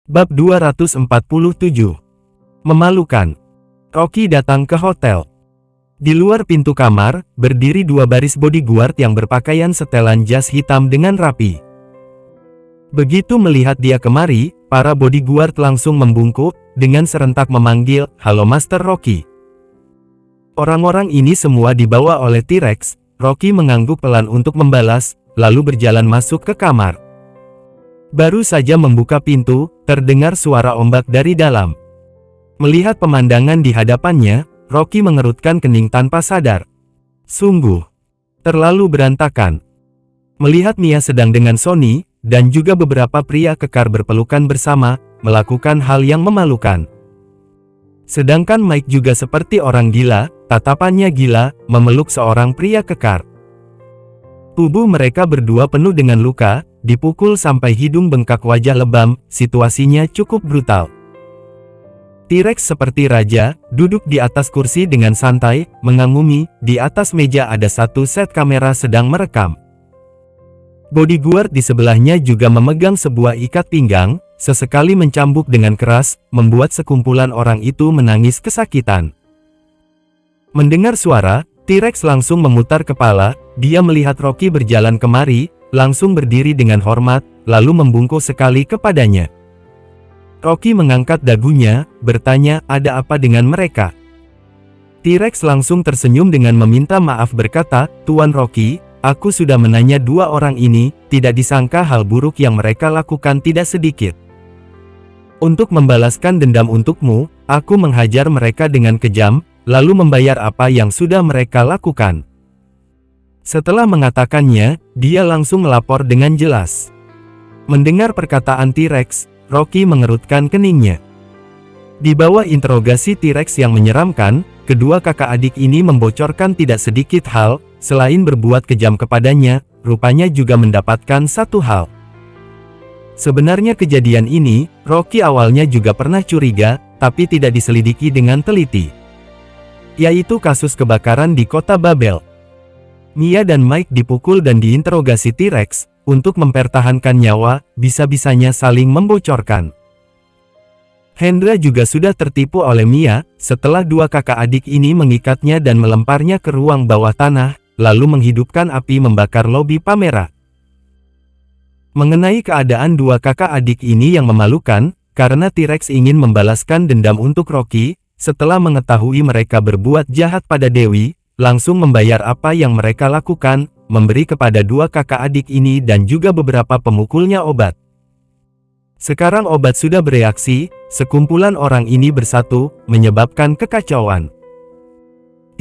Bab 247. Memalukan. Rocky datang ke hotel. Di luar pintu kamar, berdiri dua baris bodyguard yang berpakaian setelan jas hitam dengan rapi. Begitu melihat dia kemari, para bodyguard langsung membungkuk, dengan serentak memanggil, "Halo Master Rocky." Orang-orang ini semua dibawa oleh T-Rex. Rocky mengangguk pelan untuk membalas, lalu berjalan masuk ke kamar. Baru saja membuka pintu, terdengar suara ombak dari dalam. Melihat pemandangan di hadapannya, Rocky mengerutkan kening tanpa sadar. Sungguh terlalu berantakan. Melihat Mia sedang dengan Sonny, dan juga beberapa pria kekar berpelukan bersama, melakukan hal yang memalukan. Sedangkan Mike juga seperti orang gila, tatapannya gila, memeluk seorang pria kekar. Tubuh mereka berdua penuh dengan luka, dipukul sampai hidung bengkak, wajah lebam, situasinya cukup brutal. T-Rex seperti raja, duduk di atas kursi dengan santai, mengangumi, di atas meja ada satu set kamera sedang merekam. Bodyguard di sebelahnya juga memegang sebuah ikat pinggang, sesekali mencambuk dengan keras, membuat sekumpulan orang itu menangis kesakitan. Mendengar suara, T-Rex langsung memutar kepala, dia melihat Rocky berjalan kemari, langsung berdiri dengan hormat, lalu membungkuk sekali kepadanya. Rocky mengangkat dagunya, bertanya, "Ada apa dengan mereka?" T-Rex langsung tersenyum dengan meminta maaf berkata, "Tuan Rocky, aku sudah menanya dua orang ini, tidak disangka hal buruk yang mereka lakukan tidak sedikit. Untuk membalaskan dendam untukmu, aku menghajar mereka dengan kejam, lalu membayar apa yang sudah mereka lakukan." Setelah mengatakannya, dia langsung melapor dengan jelas. Mendengar perkataan T-Rex, Rocky mengerutkan keningnya. Di bawah interogasi T-Rex yang menyeramkan, kedua kakak adik ini membocorkan tidak sedikit hal, selain berbuat kejam kepadanya, rupanya juga mendapatkan satu hal. Sebenarnya kejadian ini, Rocky awalnya juga pernah curiga, tapi tidak diselidiki dengan teliti. Yaitu kasus kebakaran di kota Babel. Mia dan Mike dipukul dan diinterogasi T-Rex, untuk mempertahankan nyawa, bisa-bisanya saling membocorkan. Hendra juga sudah tertipu oleh Mia, setelah dua kakak adik ini mengikatnya dan melemparnya ke ruang bawah tanah, lalu menghidupkan api membakar lobi pameran. Mengenai keadaan dua kakak adik ini yang memalukan, karena T-Rex ingin membalaskan dendam untuk Rocky, setelah mengetahui mereka berbuat jahat pada Dewi, langsung membayar apa yang mereka lakukan, memberi kepada dua kakak adik ini dan juga beberapa pemukulnya obat. Sekarang obat sudah bereaksi, sekumpulan orang ini bersatu, menyebabkan kekacauan.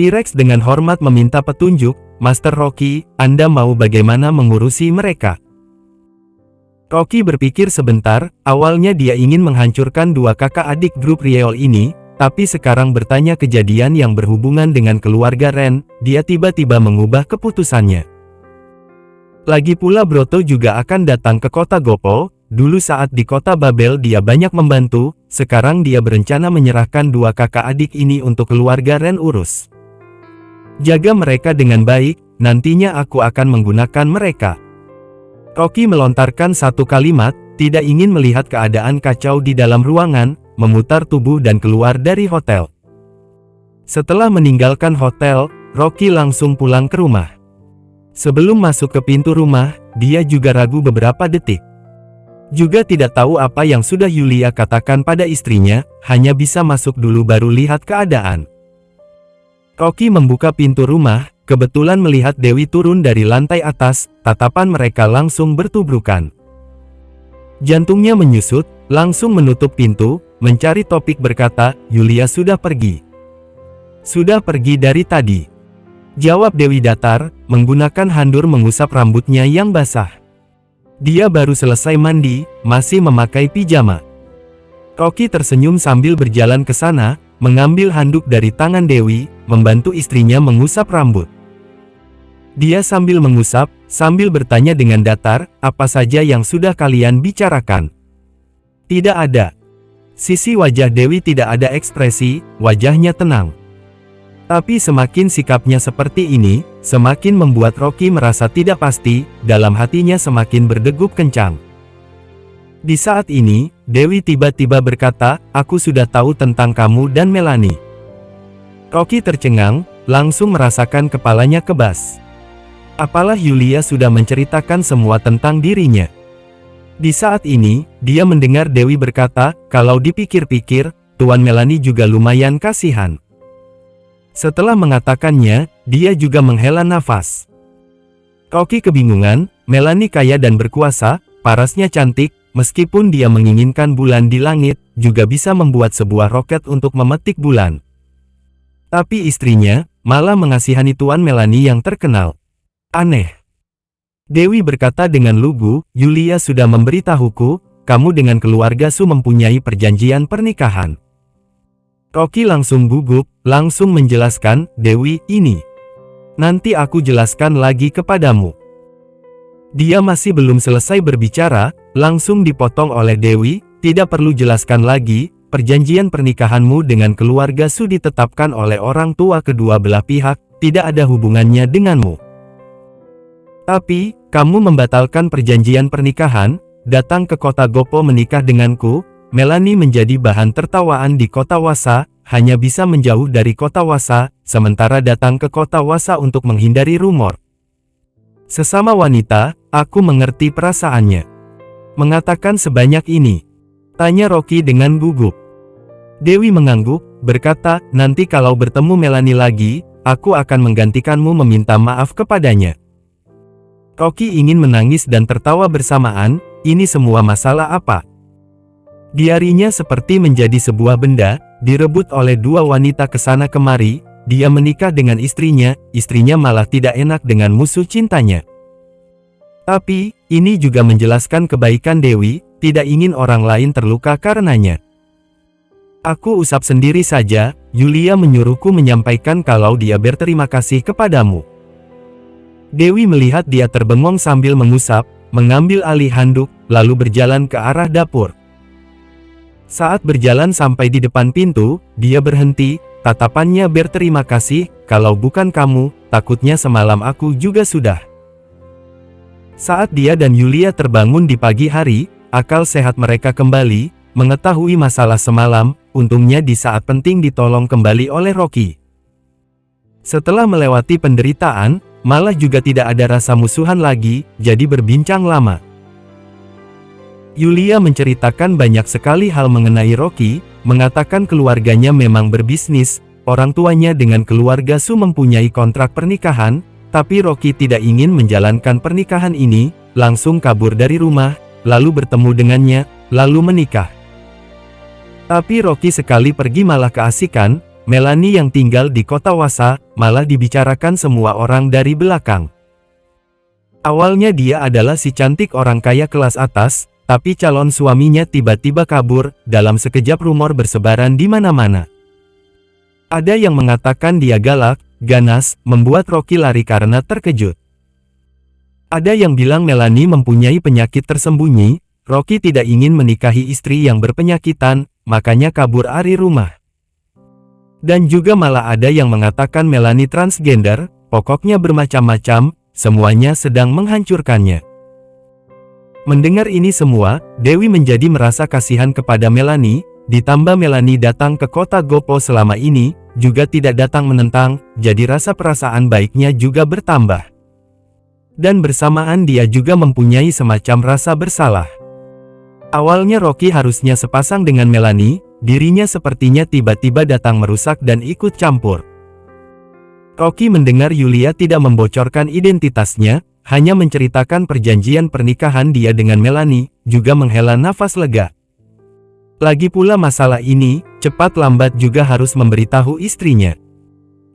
T-Rex dengan hormat meminta petunjuk, "Master Rocky, Anda mau bagaimana mengurusi mereka?" Rocky berpikir sebentar, awalnya dia ingin menghancurkan dua kakak adik grup Riol ini, tapi sekarang bertanya kejadian yang berhubungan dengan keluarga Ren, dia tiba-tiba mengubah keputusannya. Lagi pula Broto juga akan datang ke kota Gopo, dulu saat di kota Babel dia banyak membantu, sekarang dia berencana menyerahkan dua kakak adik ini untuk keluarga Ren urus. Jaga mereka dengan baik, nantinya aku akan menggunakan mereka. Rocky melontarkan satu kalimat, tidak ingin melihat keadaan kacau di dalam ruangan, memutar tubuh dan keluar dari hotel. Setelah meninggalkan hotel, Rocky langsung pulang ke rumah. Sebelum masuk ke pintu rumah, dia juga ragu beberapa detik. Juga tidak tahu apa yang sudah Yulia katakan pada istrinya, hanya bisa masuk dulu baru lihat keadaan. Rocky membuka pintu rumah, kebetulan melihat Dewi turun dari lantai atas, tatapan mereka langsung bertubrukan. Jantungnya menyusut, langsung menutup pintu, mencari topik berkata, "Yulia sudah pergi." "Sudah pergi dari tadi," jawab Dewi datar, menggunakan handur mengusap rambutnya yang basah. Dia baru selesai mandi, masih memakai pijama. Rocky tersenyum sambil berjalan ke sana, mengambil handuk dari tangan Dewi, membantu istrinya mengusap rambut. Dia sambil mengusap, sambil bertanya dengan datar, "Apa saja yang sudah kalian bicarakan?" "Tidak ada." Sisi wajah Dewi tidak ada ekspresi, wajahnya tenang. Tapi semakin sikapnya seperti ini, semakin membuat Rocky merasa tidak pasti, dalam hatinya semakin berdegup kencang. Di saat ini, Dewi tiba-tiba berkata, "Aku sudah tahu tentang kamu dan Melanie." Rocky tercengang, langsung merasakan kepalanya kebas. Apalah Yulia sudah menceritakan semua tentang dirinya. Di saat ini, dia mendengar Dewi berkata, "Kalau dipikir-pikir, Tuan Melanie juga lumayan kasihan." Setelah mengatakannya, dia juga menghela nafas. Rocky kebingungan, Melanie kaya dan berkuasa, parasnya cantik, meskipun dia menginginkan bulan di langit, juga bisa membuat sebuah roket untuk memetik bulan. Tapi istrinya, malah mengasihani Tuan Melanie yang terkenal. Aneh. Dewi berkata dengan lugu, "Yulia sudah memberitahuku, kamu dengan keluarga Su mempunyai perjanjian pernikahan." Rocky langsung gugup, langsung menjelaskan, "Dewi, ini. Nanti aku jelaskan lagi kepadamu." Dia masih belum selesai berbicara, langsung dipotong oleh Dewi, "Tidak perlu jelaskan lagi, perjanjian pernikahanmu dengan keluarga Su ditetapkan oleh orang tua kedua belah pihak, tidak ada hubungannya denganmu. Tapi, kamu membatalkan perjanjian pernikahan, datang ke kota Gopo menikah denganku." Melanie menjadi bahan tertawaan di kota Wasa, hanya bisa menjauh dari kota Wasa, sementara datang ke kota Wasa untuk menghindari rumor. "Sesama wanita, aku mengerti perasaannya." Mengatakan sebanyak ini, tanya Rocky dengan gugup. Dewi mengangguk, berkata, "Nanti kalau bertemu Melanie lagi, aku akan menggantikanmu meminta maaf kepadanya." Rocky ingin menangis dan tertawa bersamaan, ini semua masalah apa? Diarinya seperti menjadi sebuah benda, direbut oleh dua wanita kesana kemari, dia menikah dengan istrinya malah tidak enak dengan musuh cintanya. Tapi, ini juga menjelaskan kebaikan Dewi, tidak ingin orang lain terluka karenanya. "Aku usap sendiri saja, Yulia menyuruhku menyampaikan kalau dia berterima kasih kepadamu." Dewi melihat dia terbengong sambil mengusap, mengambil alih handuk, lalu berjalan ke arah dapur. Saat berjalan sampai di depan pintu, dia berhenti, tatapannya berterima kasih, "Kalau bukan kamu, takutnya semalam aku juga sudah." Saat dia dan Yulia terbangun di pagi hari, akal sehat mereka kembali, mengetahui masalah semalam, untungnya di saat penting ditolong kembali oleh Rocky. Setelah melewati penderitaan, malah juga tidak ada rasa musuhan lagi, jadi berbincang lama. Yulia menceritakan banyak sekali hal mengenai Rocky, mengatakan keluarganya memang berbisnis, orang tuanya dengan keluarga Su mempunyai kontrak pernikahan, tapi Rocky tidak ingin menjalankan pernikahan ini, langsung kabur dari rumah, lalu bertemu dengannya, lalu menikah. Tapi Rocky sekali pergi malah keasikan, Melanie yang tinggal di kota Wasa, malah dibicarakan semua orang dari belakang. Awalnya dia adalah si cantik orang kaya kelas atas, tapi calon suaminya tiba-tiba kabur, dalam sekejap rumor bersebaran di mana-mana. Ada yang mengatakan dia galak, ganas, membuat Rocky lari karena terkejut. Ada yang bilang Melanie mempunyai penyakit tersembunyi, Rocky tidak ingin menikahi istri yang berpenyakitan, makanya kabur dari rumah. Dan juga malah ada yang mengatakan Melanie transgender, pokoknya bermacam-macam, semuanya sedang menghancurkannya. Mendengar ini semua, Dewi menjadi merasa kasihan kepada Melanie, ditambah Melanie datang ke kota Gopo selama ini, juga tidak datang menentang, jadi rasa perasaan baiknya juga bertambah. Dan bersamaan dia juga mempunyai semacam rasa bersalah. Awalnya Rocky harusnya sepasang dengan Melanie, dirinya sepertinya tiba-tiba datang merusak dan ikut campur. Rocky mendengar Yulia tidak membocorkan identitasnya, hanya menceritakan perjanjian pernikahan dia dengan Melanie, juga menghela nafas lega. Lagi pula masalah ini, cepat lambat juga harus memberitahu istrinya.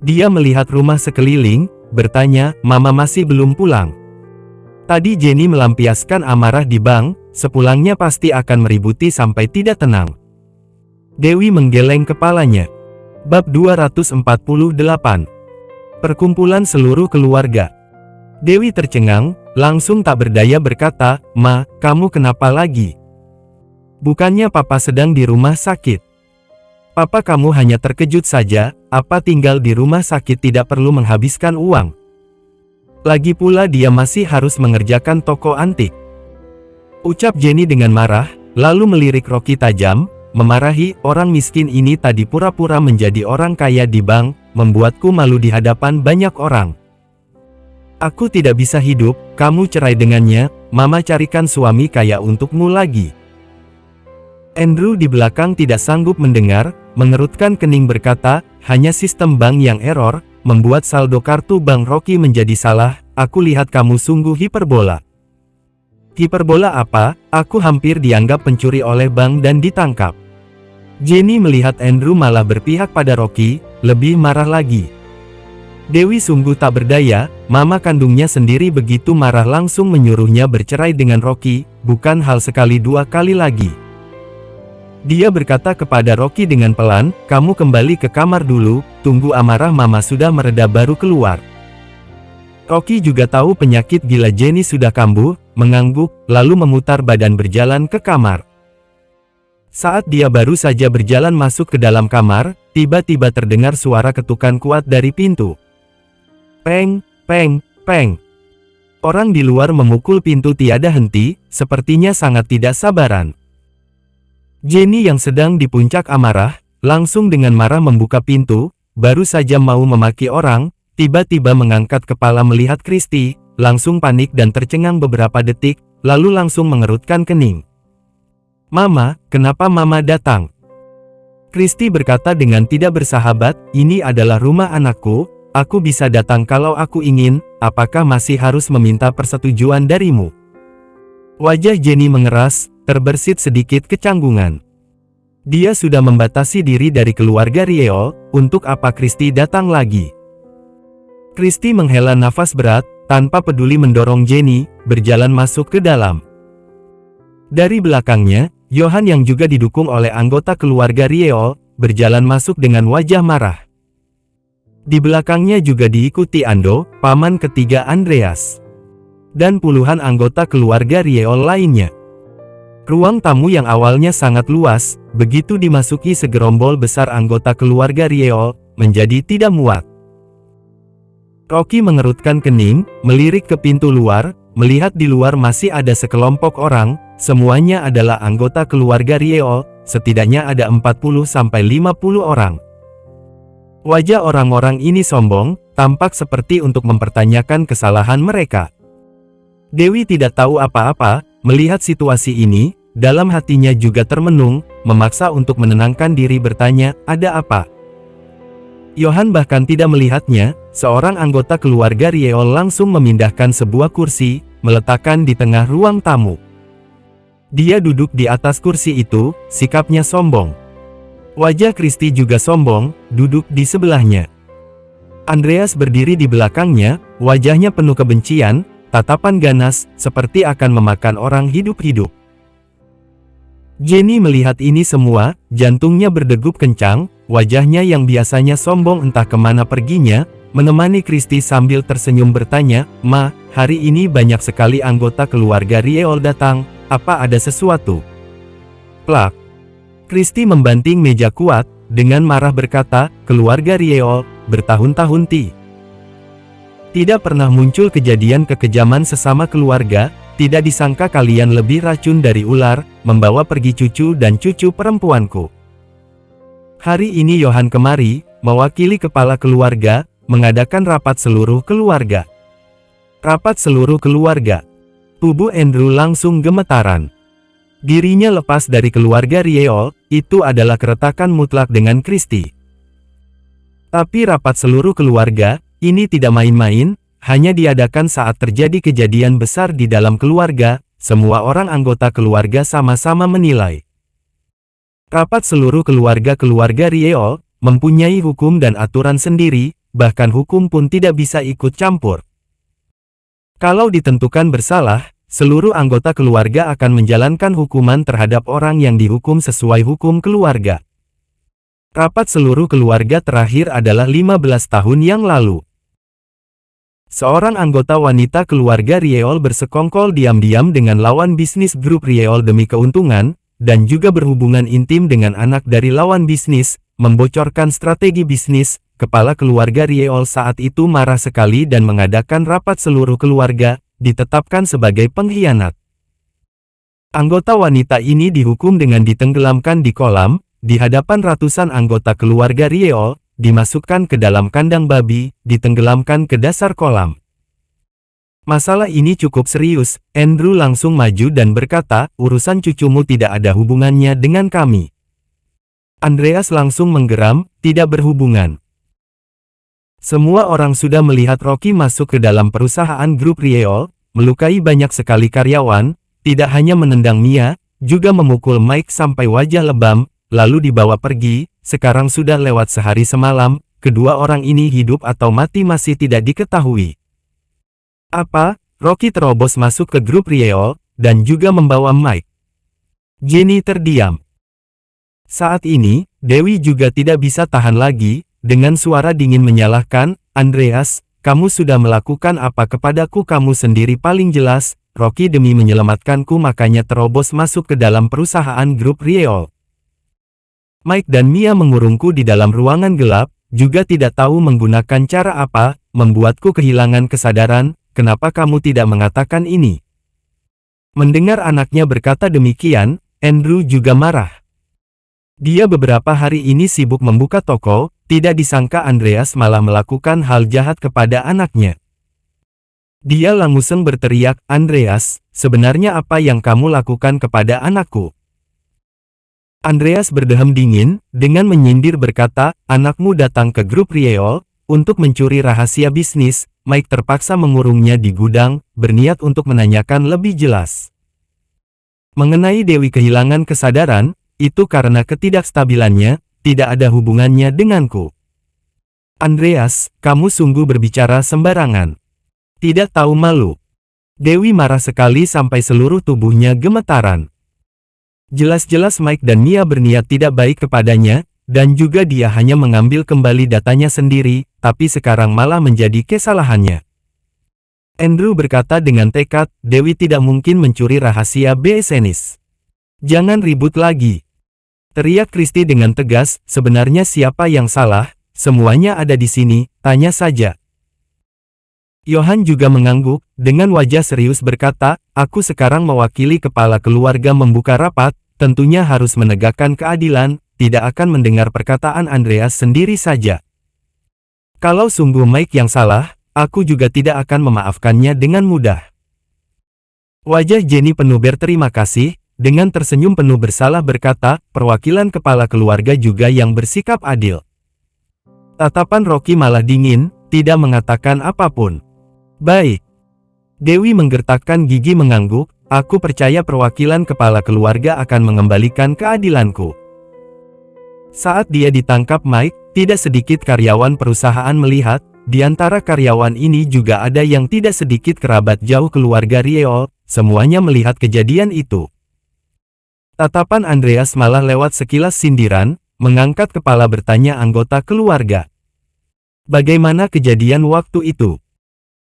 Dia melihat rumah sekeliling, bertanya, "Mama masih belum pulang?" Tadi Jenny melampiaskan amarah di bank, sepulangnya pasti akan meributi sampai tidak tenang. Dewi menggeleng kepalanya. Bab 248. Perkumpulan seluruh keluarga. Dewi tercengang, langsung tak berdaya berkata, "Ma, kamu kenapa lagi? Bukannya Papa sedang di rumah sakit?" "Papa kamu hanya terkejut saja, apa tinggal di rumah sakit tidak perlu menghabiskan uang? Lagi pula dia masih harus mengerjakan toko antik." Ucap Jenny dengan marah, lalu melirik Rocky tajam, memarahi, orang miskin ini tadi pura-pura menjadi orang kaya di bank, membuatku malu di hadapan banyak orang. Aku tidak bisa hidup, kamu cerai dengannya, mama carikan suami kaya untukmu lagi. Andrew di belakang tidak sanggup mendengar, mengerutkan kening berkata, hanya sistem bank yang error, membuat saldo kartu bank Rocky menjadi salah, aku lihat kamu sungguh hiperbola. Hiperbola apa? Aku hampir dianggap pencuri oleh bank dan ditangkap. Jenny melihat Andrew malah berpihak pada Rocky, lebih marah lagi. Dewi sungguh tak berdaya, mama kandungnya sendiri begitu marah langsung menyuruhnya bercerai dengan Rocky, bukan hal sekali dua kali lagi. Dia berkata kepada Rocky dengan pelan, kamu kembali ke kamar dulu, tunggu amarah mama sudah mereda baru keluar. Rocky juga tahu penyakit gila Jenny sudah kambuh, mengangguk, lalu memutar badan berjalan ke kamar. Saat dia baru saja berjalan masuk ke dalam kamar, tiba-tiba terdengar suara ketukan kuat dari pintu. Peng, peng, peng. Orang di luar memukul pintu tiada henti, sepertinya sangat tidak sabaran. Jenny yang sedang di puncak amarah, langsung dengan marah membuka pintu, baru saja mau memaki orang, tiba-tiba mengangkat kepala melihat Christy, langsung panik dan tercengang beberapa detik, lalu langsung mengerutkan kening. Mama, kenapa mama datang? Christy berkata dengan tidak bersahabat, ini adalah rumah anakku, aku bisa datang kalau aku ingin, apakah masih harus meminta persetujuan darimu? Wajah Jenny mengeras, terbersit sedikit kecanggungan. Dia sudah membatasi diri dari keluarga Rieo, untuk apa Christy datang lagi? Christy menghela nafas berat, tanpa peduli mendorong Jenny, berjalan masuk ke dalam. Dari belakangnya, Johan yang juga didukung oleh anggota keluarga Rieo, berjalan masuk dengan wajah marah. Di belakangnya juga diikuti Ando, paman ketiga Andreas, dan puluhan anggota keluarga Rieo lainnya. Ruang tamu yang awalnya sangat luas, begitu dimasuki segerombol besar anggota keluarga Rieo, menjadi tidak muat. Rocky mengerutkan kening, melirik ke pintu luar, melihat di luar masih ada sekelompok orang, semuanya adalah anggota keluarga Rieo, setidaknya ada 40-50 orang. Wajah orang-orang ini sombong, tampak seperti untuk mempertanyakan kesalahan mereka. Dewi tidak tahu apa-apa, melihat situasi ini, dalam hatinya juga termenung, memaksa untuk menenangkan diri bertanya, ada apa? Johan bahkan tidak melihatnya, seorang anggota keluarga Rieo langsung memindahkan sebuah kursi, meletakkan di tengah ruang tamu. Dia duduk di atas kursi itu, sikapnya sombong. Wajah Christy juga sombong, duduk di sebelahnya. Andreas berdiri di belakangnya, wajahnya penuh kebencian, tatapan ganas, seperti akan memakan orang hidup-hidup. Jenny melihat ini semua, jantungnya berdegup kencang, wajahnya yang biasanya sombong entah kemana perginya, menemani Christy sambil tersenyum bertanya, Ma, hari ini banyak sekali anggota keluarga Rieo datang, apa ada sesuatu? Plak. Christy membanting meja kuat, dengan marah berkata, keluarga Rieo, bertahun-tahun tidak pernah muncul kejadian kekejaman sesama keluarga, tidak disangka kalian lebih racun dari ular, membawa pergi cucu dan cucu perempuanku. Hari ini Johan kemari, mewakili kepala keluarga, mengadakan rapat seluruh keluarga. Rapat seluruh keluarga. Tubuh Andrew langsung gemetaran. Dirinya lepas dari keluarga Rieo, itu adalah keretakan mutlak dengan Christy. Tapi rapat seluruh keluarga, ini tidak main-main, hanya diadakan saat terjadi kejadian besar di dalam keluarga, semua orang anggota keluarga sama-sama menilai. Rapat seluruh keluarga Rieo, mempunyai hukum dan aturan sendiri, bahkan hukum pun tidak bisa ikut campur. Kalau ditentukan bersalah, seluruh anggota keluarga akan menjalankan hukuman terhadap orang yang dihukum sesuai hukum keluarga. Rapat seluruh keluarga terakhir adalah 15 tahun yang lalu. Seorang anggota wanita keluarga Rieo bersekongkol diam-diam dengan lawan bisnis grup Rieo demi keuntungan, dan juga berhubungan intim dengan anak dari lawan bisnis, membocorkan strategi bisnis. Kepala keluarga Rieo saat itu marah sekali dan mengadakan rapat seluruh keluarga, ditetapkan sebagai pengkhianat. Anggota wanita ini dihukum dengan ditenggelamkan di kolam, di hadapan ratusan anggota keluarga Rieol, dimasukkan ke dalam kandang babi, ditenggelamkan ke dasar kolam. Masalah ini cukup serius, Andrew langsung maju dan berkata, urusan cucumu tidak ada hubungannya dengan kami. Andreas langsung menggeram, tidak berhubungan. Semua orang sudah melihat Rocky masuk ke dalam perusahaan grup Rieol, melukai banyak sekali karyawan, tidak hanya menendang Mia, juga memukul Mike sampai wajah lebam, lalu dibawa pergi. Sekarang sudah lewat sehari semalam, kedua orang ini hidup atau mati masih tidak diketahui. Apa? Rocky terobos masuk ke grup Rieol, dan juga membawa Mike. Jenny terdiam. Saat ini, Dewi juga tidak bisa tahan lagi, dengan suara dingin menyalahkan, Andreas, kamu sudah melakukan apa kepadaku? Kamu sendiri paling jelas. Rocky demi menyelamatkanku makanya terobos masuk ke dalam perusahaan grup Rieol. Mike dan Mia mengurungku di dalam ruangan gelap, juga tidak tahu menggunakan cara apa, membuatku kehilangan kesadaran. Kenapa kamu tidak mengatakan ini? Mendengar anaknya berkata demikian, Andrew juga marah. Dia beberapa hari ini sibuk membuka toko, tidak disangka Andreas malah melakukan hal jahat kepada anaknya. Dia langsung berteriak, Andreas, sebenarnya apa yang kamu lakukan kepada anakku? Andreas berdeham dingin, dengan menyindir berkata, anakmu datang ke grup Rieol, untuk mencuri rahasia bisnis. Mike terpaksa mengurungnya di gudang, berniat untuk menanyakan lebih jelas. Mengenai Dewi kehilangan kesadaran, itu karena ketidakstabilannya, tidak ada hubungannya denganku. Andreas, kamu sungguh berbicara sembarangan. Tidak tahu malu. Dewi marah sekali sampai seluruh tubuhnya gemetaran. Jelas-jelas Mike dan Mia berniat tidak baik kepadanya, dan juga dia hanya mengambil kembali datanya sendiri, tapi sekarang malah menjadi kesalahannya. Andrew berkata dengan tekad, Dewi tidak mungkin mencuri rahasia bisnis. Jangan ribut lagi. Teriak Christy dengan tegas, sebenarnya siapa yang salah? Semuanya ada di sini, tanya saja. Johan juga mengangguk, dengan wajah serius berkata, aku sekarang mewakili kepala keluarga membuka rapat, tentunya harus menegakkan keadilan, tidak akan mendengar perkataan Andreas sendiri saja. Kalau sungguh Mike yang salah, aku juga tidak akan memaafkannya dengan mudah. Wajah Jenny penuh berterima kasih, dengan tersenyum penuh bersalah berkata, perwakilan kepala keluarga juga yang bersikap adil. Tatapan Rocky malah dingin, tidak mengatakan apapun. Baik. Dewi menggertakkan gigi mengangguk, aku percaya perwakilan kepala keluarga akan mengembalikan keadilanku. Saat dia ditangkap Mike, tidak sedikit karyawan perusahaan melihat, di antara karyawan ini juga ada yang tidak sedikit kerabat jauh keluarga Rieol, semuanya melihat kejadian itu. Tatapan Andreas malah lewat sekilas sindiran, mengangkat kepala bertanya anggota keluarga. Bagaimana kejadian waktu itu?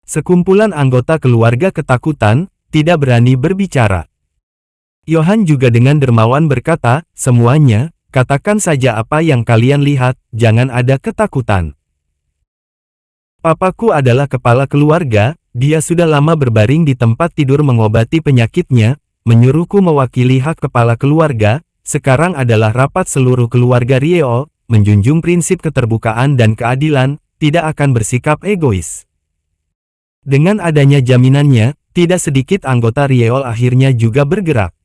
Sekumpulan anggota keluarga ketakutan, tidak berani berbicara. Johan juga dengan dermawan berkata, semuanya, katakan saja apa yang kalian lihat, jangan ada ketakutan. Papaku adalah kepala keluarga, dia sudah lama berbaring di tempat tidur mengobati penyakitnya, menyuruhku mewakili hak kepala keluarga, sekarang adalah rapat seluruh keluarga Rieol, menjunjung prinsip keterbukaan dan keadilan, tidak akan bersikap egois. Dengan adanya jaminannya, tidak sedikit anggota Rieol akhirnya juga bergerak.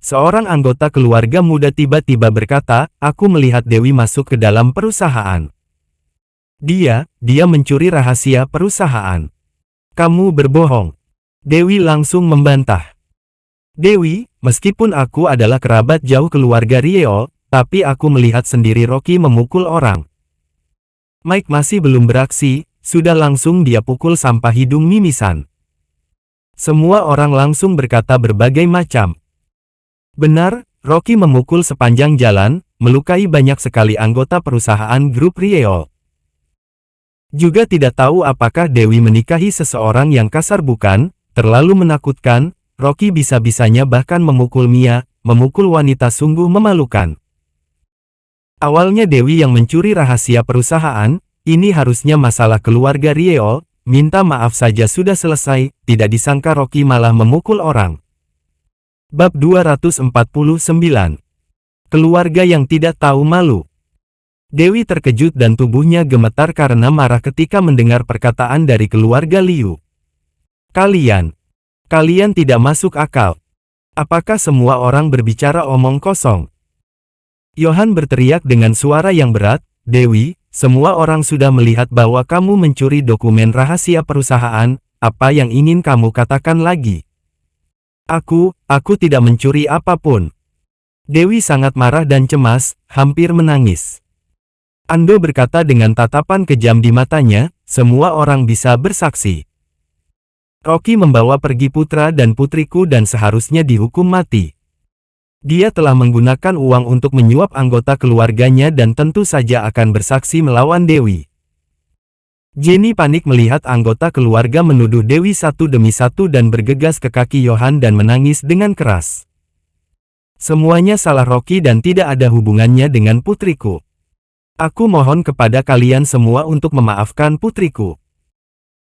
Seorang anggota keluarga muda tiba-tiba berkata, aku melihat Dewi masuk ke dalam perusahaan. Dia mencuri rahasia perusahaan. Kamu berbohong. Dewi langsung membantah. Dewi, meskipun aku adalah kerabat jauh keluarga Rieol, tapi aku melihat sendiri Rocky memukul orang. Mike masih belum beraksi, sudah langsung dia pukul sampai hidung mimisan. Semua orang langsung berkata berbagai macam. Benar, Rocky memukul sepanjang jalan, melukai banyak sekali anggota perusahaan grup Rieol. Juga tidak tahu apakah Dewi menikahi seseorang yang kasar bukan, terlalu menakutkan, Rocky bisa-bisanya bahkan memukul Mia, memukul wanita sungguh memalukan. Awalnya Dewi yang mencuri rahasia perusahaan, ini harusnya masalah keluarga Rieol, minta maaf saja sudah selesai, tidak disangka Rocky malah memukul orang. Bab 249. Keluarga yang tidak tahu malu. Dewi terkejut dan tubuhnya gemetar karena marah ketika mendengar perkataan dari keluarga Liu. Kalian tidak masuk akal. Apakah semua orang berbicara omong kosong? Yohan berteriak dengan suara yang berat, Dewi, semua orang sudah melihat bahwa kamu mencuri dokumen rahasia perusahaan, apa yang ingin kamu katakan lagi? Aku tidak mencuri apapun. Dewi sangat marah dan cemas, hampir menangis. Ando berkata dengan tatapan kejam di matanya, semua orang bisa bersaksi. Rocky membawa pergi putra dan putriku dan seharusnya dihukum mati. Dia telah menggunakan uang untuk menyuap anggota keluarganya dan tentu saja akan bersaksi melawan Dewi. Jenny panik melihat anggota keluarga menuduh Dewi satu demi satu dan bergegas ke kaki Yohan dan menangis dengan keras. Semuanya salah Rocky dan tidak ada hubungannya dengan putriku. Aku mohon kepada kalian semua untuk memaafkan putriku.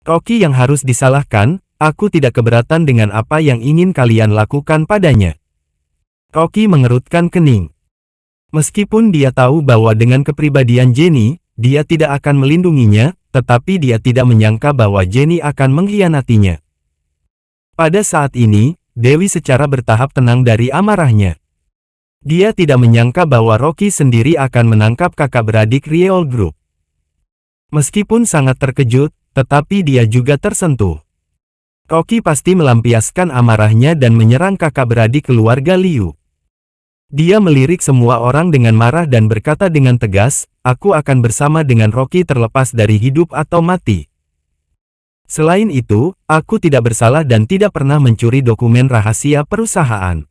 Rocky yang harus disalahkan, aku tidak keberatan dengan apa yang ingin kalian lakukan padanya. Rocky mengerutkan kening. Meskipun dia tahu bahwa dengan kepribadian Jenny, dia tidak akan melindunginya, tetapi dia tidak menyangka bahwa Jenny akan mengkhianatinya. Pada saat ini, Dewi secara bertahap tenang dari amarahnya. Dia tidak menyangka bahwa Rocky sendiri akan menangkap kakak beradik Riol Group. Meskipun sangat terkejut, tetapi dia juga tersentuh. Rocky pasti melampiaskan amarahnya dan menyerang kakak beradik keluarga Liu. Dia melirik semua orang dengan marah dan berkata dengan tegas, aku akan bersama dengan Rocky terlepas dari hidup atau mati. Selain itu, aku tidak bersalah dan tidak pernah mencuri dokumen rahasia perusahaan.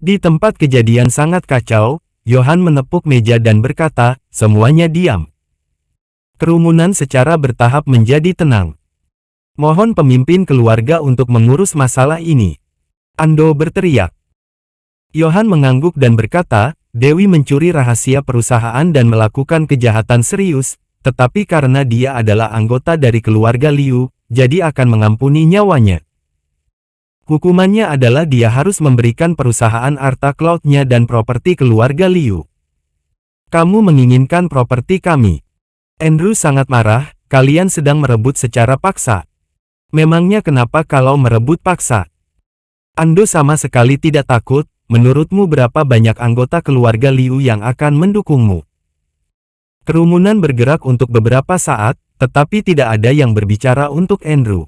Di tempat kejadian sangat kacau, Yohan menepuk meja dan berkata, semuanya diam. Kerumunan secara bertahap menjadi tenang. Mohon pemimpin keluarga untuk mengurus masalah ini. Ando berteriak. Yohan mengangguk dan berkata, Dewi mencuri rahasia perusahaan dan melakukan kejahatan serius, tetapi karena dia adalah anggota dari keluarga Liu, jadi akan mengampuni nyawanya. Hukumannya adalah dia harus memberikan perusahaan Arta Cloud-nya dan properti keluarga Liu. Kamu menginginkan properti kami. Andrew sangat marah, kalian sedang merebut secara paksa. Memangnya kenapa kalau merebut paksa? Ando sama sekali tidak takut. Menurutmu berapa banyak anggota keluarga Liu yang akan mendukungmu? Kerumunan bergerak untuk beberapa saat, tetapi tidak ada yang berbicara untuk Andrew.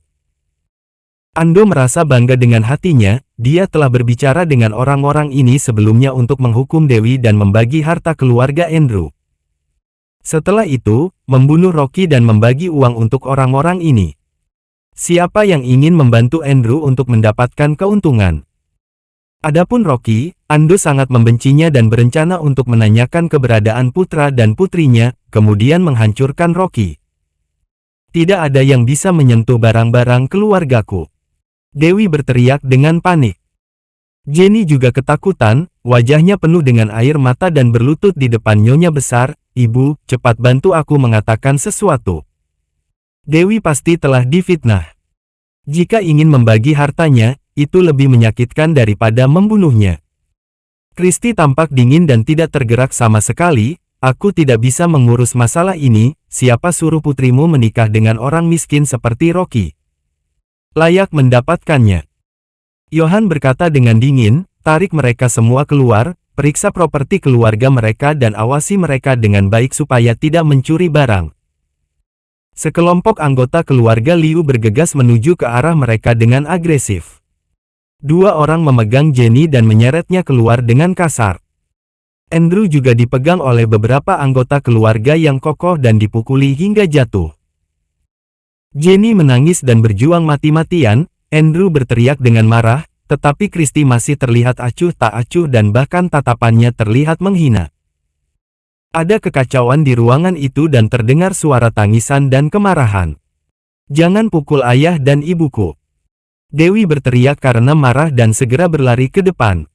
Ando merasa bangga dengan hatinya, dia telah berbicara dengan orang-orang ini sebelumnya untuk menghukum Dewi dan membagi harta keluarga Andrew. Setelah itu, membunuh Rocky dan membagi uang untuk orang-orang ini. Siapa yang ingin membantu Andrew untuk mendapatkan keuntungan? Adapun Rocky, Ando sangat membencinya dan berencana untuk menanyakan keberadaan putra dan putrinya, kemudian menghancurkan Rocky. Tidak ada yang bisa menyentuh barang-barang keluargaku. Dewi berteriak dengan panik. Jenny juga ketakutan, wajahnya penuh dengan air mata dan berlutut di depan nyonya besar, Ibu, cepat bantu aku mengatakan sesuatu. Dewi pasti telah difitnah. Jika ingin membagi hartanya, itu lebih menyakitkan daripada membunuhnya. Kristi tampak dingin dan tidak tergerak sama sekali, aku tidak bisa mengurus masalah ini, siapa suruh putrimu menikah dengan orang miskin seperti Rocky? Layak mendapatkannya. Yohan berkata dengan dingin, tarik mereka semua keluar, periksa properti keluarga mereka dan awasi mereka dengan baik supaya tidak mencuri barang. Sekelompok anggota keluarga Liu bergegas menuju ke arah mereka dengan agresif. Dua orang memegang Jenny dan menyeretnya keluar dengan kasar. Andrew juga dipegang oleh beberapa anggota keluarga yang kokoh dan dipukuli hingga jatuh. Jenny menangis dan berjuang mati-matian, Andrew berteriak dengan marah, tetapi Kristi masih terlihat acuh tak acuh dan bahkan tatapannya terlihat menghina. Ada kekacauan di ruangan itu dan terdengar suara tangisan dan kemarahan. Jangan pukul ayah dan ibuku. Dewi berteriak karena marah dan segera berlari ke depan.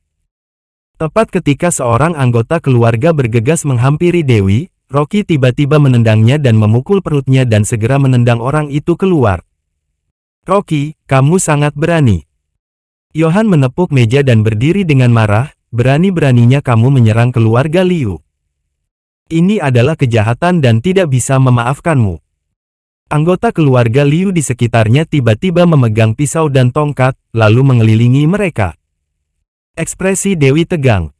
Tepat ketika seorang anggota keluarga bergegas menghampiri Dewi, Rocky tiba-tiba menendangnya dan memukul perutnya dan segera menendang orang itu keluar. Rocky, kamu sangat berani. Johan menepuk meja dan berdiri dengan marah, berani-beraninya kamu menyerang keluarga Liu. Ini adalah kejahatan dan tidak bisa memaafkanmu. Anggota keluarga Liu di sekitarnya tiba-tiba memegang pisau dan tongkat, lalu mengelilingi mereka. Ekspresi Dewi tegang.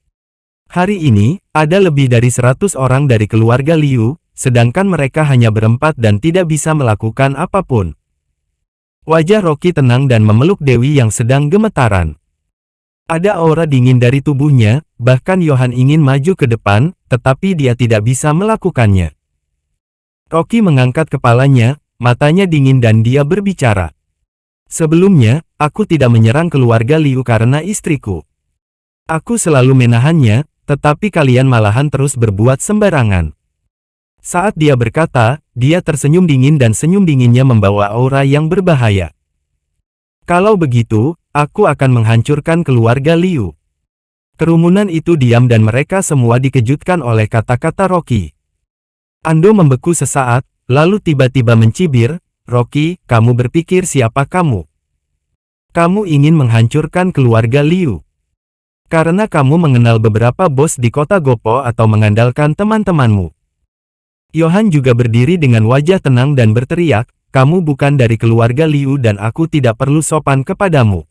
Hari ini, ada lebih dari 100 orang dari keluarga Liu, sedangkan mereka hanya berempat dan tidak bisa melakukan apapun. Wajah Rocky tenang dan memeluk Dewi yang sedang gemetaran. Ada aura dingin dari tubuhnya, bahkan Johan ingin maju ke depan, tetapi dia tidak bisa melakukannya. Rocky mengangkat kepalanya, matanya dingin dan dia berbicara. Sebelumnya, aku tidak menyerang keluarga Liu karena istriku. Aku selalu menahannya, tetapi kalian malahan terus berbuat sembarangan. Saat dia berkata, dia tersenyum dingin dan senyum dinginnya membawa aura yang berbahaya. Kalau begitu, aku akan menghancurkan keluarga Liu. Kerumunan itu diam dan mereka semua dikejutkan oleh kata-kata Rocky. Ando membeku sesaat, lalu tiba-tiba mencibir, Rocky, kamu berpikir siapa kamu? Kamu ingin menghancurkan keluarga Liu. Karena kamu mengenal beberapa bos di kota Gopo atau mengandalkan teman-temanmu. Johan juga berdiri dengan wajah tenang dan berteriak, kamu bukan dari keluarga Liu dan aku tidak perlu sopan kepadamu.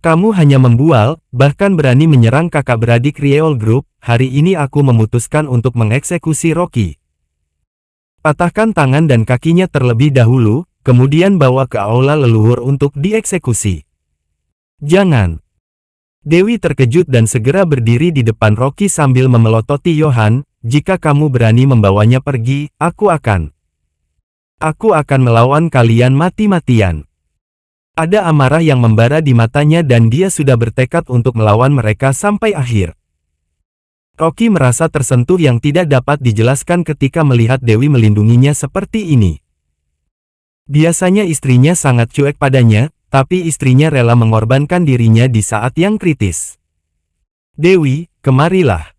Kamu hanya membual, bahkan berani menyerang kakak beradik Rieol Group, hari ini aku memutuskan untuk mengeksekusi Rocky. Patahkan tangan dan kakinya terlebih dahulu, kemudian bawa ke aula leluhur untuk dieksekusi. Jangan. Dewi terkejut dan segera berdiri di depan Rocky sambil memelototi Johan, jika kamu berani membawanya pergi, aku akan melawan kalian mati-matian. Ada amarah yang membara di matanya dan dia sudah bertekad untuk melawan mereka sampai akhir. Rocky merasa tersentuh yang tidak dapat dijelaskan ketika melihat Dewi melindunginya seperti ini. Biasanya istrinya sangat cuek padanya, tapi istrinya rela mengorbankan dirinya di saat yang kritis. Dewi, kemarilah.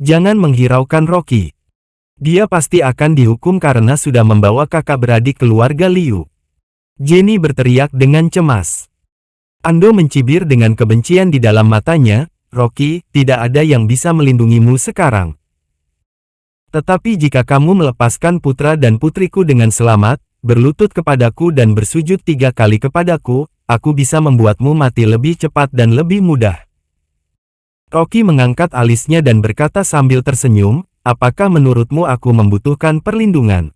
Jangan menghiraukan Rocky. Dia pasti akan dihukum karena sudah membawa kakak beradik keluarga Liu. Jenny berteriak dengan cemas. Ando mencibir dengan kebencian di dalam matanya, Rocky, tidak ada yang bisa melindungimu sekarang. Tetapi jika kamu melepaskan putra dan putriku dengan selamat, berlutut kepadaku dan bersujud 3 kali kepadaku, aku bisa membuatmu mati lebih cepat dan lebih mudah. Rocky mengangkat alisnya dan berkata sambil tersenyum, apakah menurutmu aku membutuhkan perlindungan?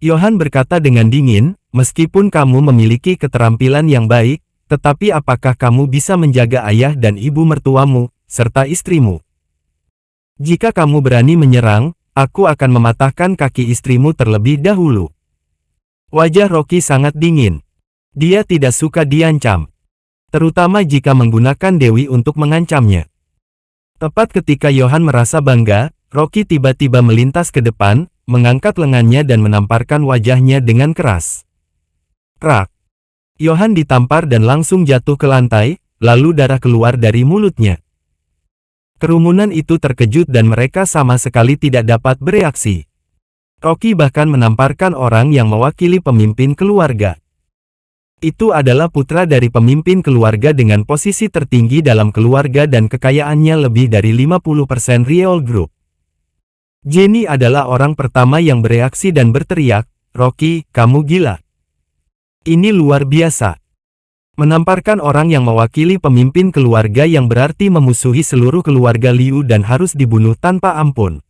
Johan berkata dengan dingin, meskipun kamu memiliki keterampilan yang baik, tetapi apakah kamu bisa menjaga ayah dan ibu mertuamu, serta istrimu? Jika kamu berani menyerang, aku akan mematahkan kaki istrimu terlebih dahulu. Wajah Rocky sangat dingin. Dia tidak suka diancam. Terutama jika menggunakan Dewi untuk mengancamnya. Tepat ketika Johan merasa bangga, Rocky tiba-tiba melintas ke depan, mengangkat lengannya dan menamparkan wajahnya dengan keras. Krak! Johan ditampar dan langsung jatuh ke lantai, lalu darah keluar dari mulutnya. Kerumunan itu terkejut dan mereka sama sekali tidak dapat bereaksi. Rocky bahkan menamparkan orang yang mewakili pemimpin keluarga. Itu adalah putra dari pemimpin keluarga dengan posisi tertinggi dalam keluarga dan kekayaannya lebih dari 50% Rieol Group. Jenny adalah orang pertama yang bereaksi dan berteriak, Rocky, kamu gila. Ini luar biasa. Menamparkan orang yang mewakili pemimpin keluarga yang berarti memusuhi seluruh keluarga Liu dan harus dibunuh tanpa ampun.